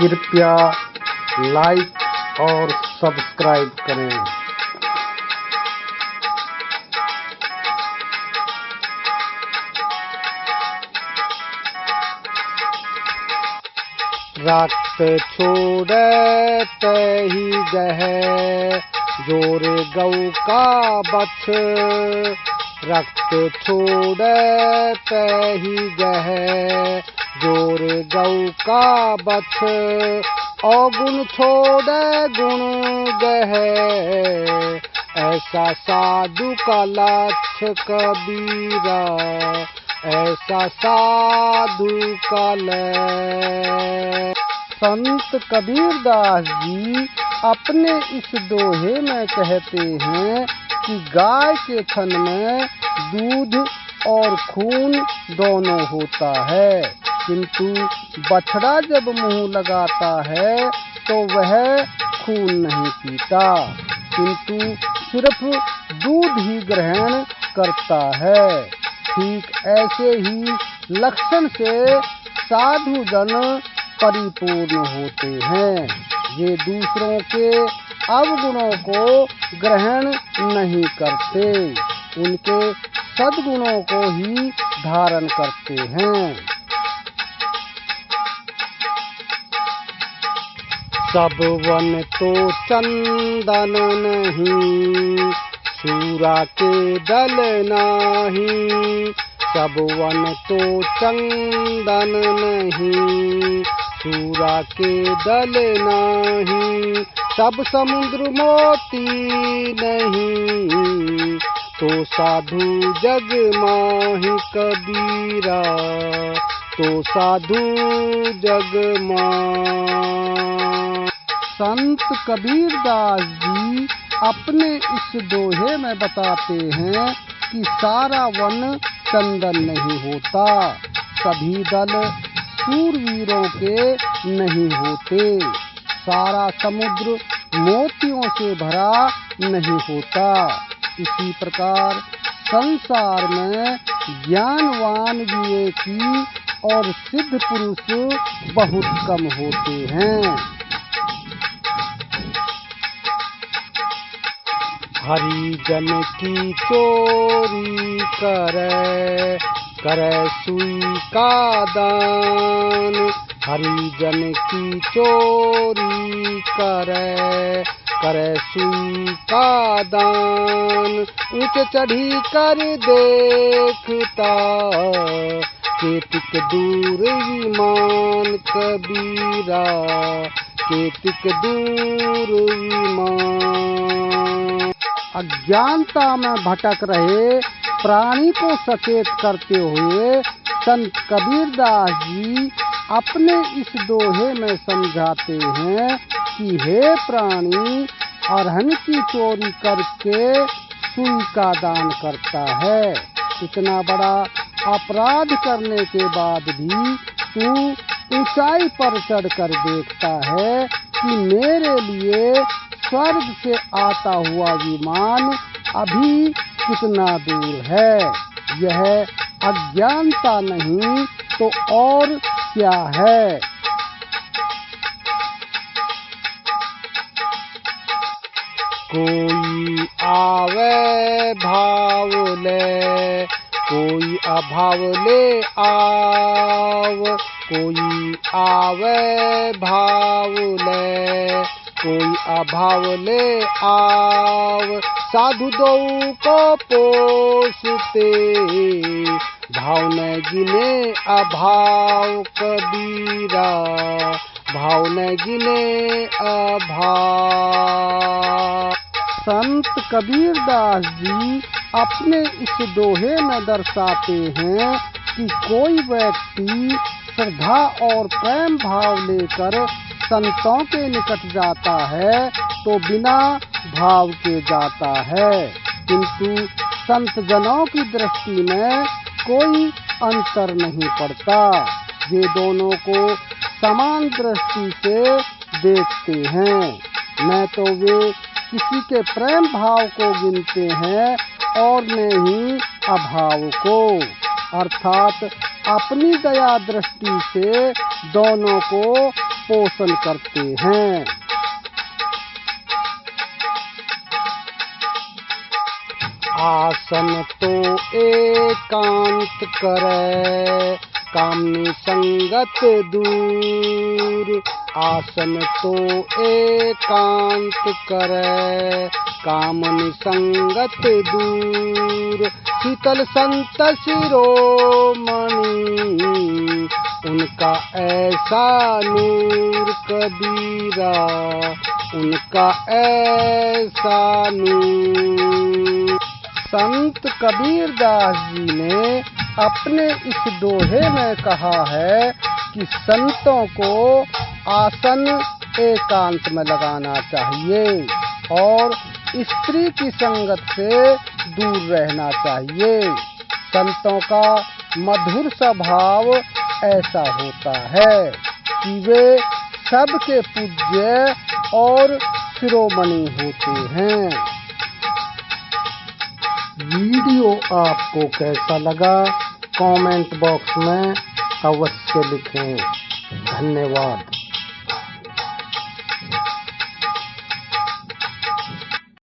कृपया लाइक और सब्सक्राइब करें। रक्त छोड़े तही गहे जोर गऊ का बछ, रक्त छोड़े तही गहे जोर गऊ का बछ, अवगुण छोड़े गुण गहे ऐसा साधु का लक्ष्य कबीरा, ऐसा साधु का लक्ष्य। संत कबीरदास जी अपने इस दोहे में कहते हैं कि गाय के थन में दूध और खून दोनों होता है, किंतु बछड़ा जब मुंह लगाता है तो वह खून नहीं पीता, किंतु सिर्फ दूध ही ग्रहण करता है। ठीक ऐसे ही लक्षण से साधु जन परिपूर्ण होते हैं। ये दूसरों के अवगुणों को ग्रहण नहीं करते, उनके सद्गुणों को ही धारण करते हैं। सब वन तो चंदन नहीं, सूरा के दल नाही, सब वन तो चंदन नहीं, सूरा के दल नाही, सब समुद्र मोती नहीं, तो साधु जग माहि कबीरा, तो साधु जग माहि। संत कबीरदास जी अपने इस दोहे में बताते हैं कि सारा वन चंदन नहीं होता, सभी दल सूरवीरों के नहीं होते, सारा समुद्र मोतियों से भरा नहीं होता। इसी प्रकार संसार में ज्ञानवान विवेकी और सिद्ध पुरुष बहुत कम होते हैं। हरिजन की चोरी करे, करे सुई का दान, हरिजन की चोरी करे, करे सुई का दान, ऊंच चढ़ी कर देखता, केतिक दूर विमान कबीरा, केतिक दूर विमान। अज्ञानता में भटक रहे प्राणी को सचेत करते हुए संत कबीरदास जी अपने इस दोहे में समझाते हैं कि हे प्राणी, अरहन की चोरी करके सुई का दान करता है, इतना बड़ा अपराध करने के बाद भी तू ऊंचाई पर चढ़कर देखता है कि मेरे लिए स्वर्ग से आता हुआ विमान अभी कितना दूर है। यह अज्ञानता नहीं तो और क्या है। कोई आवे भाव ले, कोई अभाव ले आव, कोई आवे भाव ले, कोई अभाव ले आव, साधु दो को पोसते, भाव न गिने अभाव कबीरा, भाव न गिने अभाव। संत कबीरदास जी अपने इस दोहे में दर्शाते हैं कि कोई व्यक्ति श्रद्धा और प्रेम भाव लेकर संतों के निकट जाता है तो बिना भाव के जाता है, किंतु संत जनों की दृष्टि में कोई अंतर नहीं पड़ता। ये दोनों को समान दृष्टि से देखते हैं, न तो वे किसी के प्रेम भाव को गिनते हैं और न ही अभाव को, अर्थात अपनी दया दृष्टि से दोनों को पोषण करते हैं। आसन तो एकांत करे, कामनी संगत दूर। आसन तो एकांत करे, कामनी संगत दूर। शीतल संत शिरोमणि, उनका ऐसा नूर कबीरा, उनका ऐसा नूर। संत कबीरदास जी ने अपने इस दोहे में कहा है कि संतों को आसन एकांत में लगाना चाहिए और स्त्री की संगत से दूर रहना चाहिए। संतों का मधुर स्वभाव ऐसा होता है कि वे सबके पूज्य और शिरोमणि होते हैं। वीडियो आपको कैसा लगा कमेंट बॉक्स में अवश्य लिखें। धन्यवाद।